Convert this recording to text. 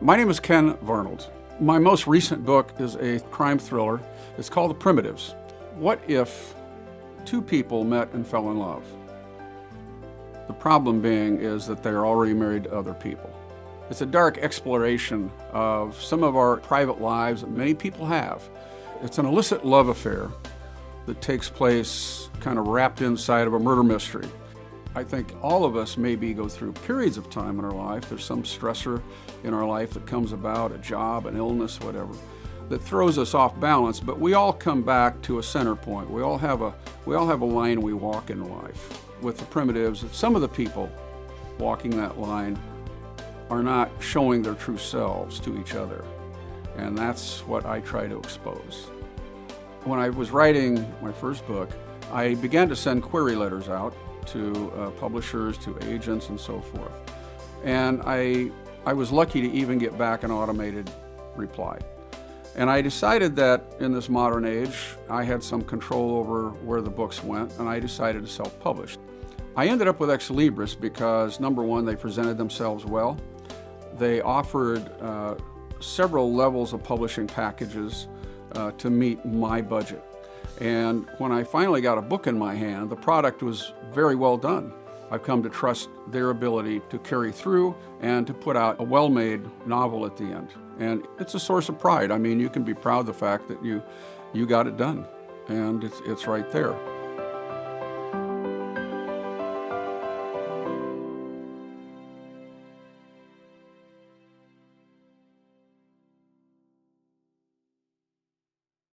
My name is Ken Varnold. My most recent book is a crime thriller. It's called The Primitives. What if two people met and fell in love? The problem being is that they're already married to other people. It's a dark exploration of some of our private lives that many people have. It's an illicit love affair that takes place kind of wrapped inside of a murder mystery. I think all of us maybe go through periods of time in our life. There's some stressor in our life that comes about, a job, an illness, whatever, that throws us off balance, but we all come back to a center point. We all have a line we walk in life. With the Primitives, some of the people walking that line are not showing their true selves to each other, and that's what I try to expose. When I was writing my first book, I began to send query letters out to publishers, to agents, and so forth. And I was lucky to even get back an automated reply. And I decided that in this modern age, I had some control over where the books went, and I decided to self-publish. I ended up with Xlibris because, number one, they presented themselves well. They offered several levels of publishing packages to meet my budget. And when I finally got a book in my hand, the product was very well done. I've come to trust their ability to carry through and to put out a well-made novel at the end. And it's a source of pride. I mean, you can be proud of the fact that you got it done, and it's right there.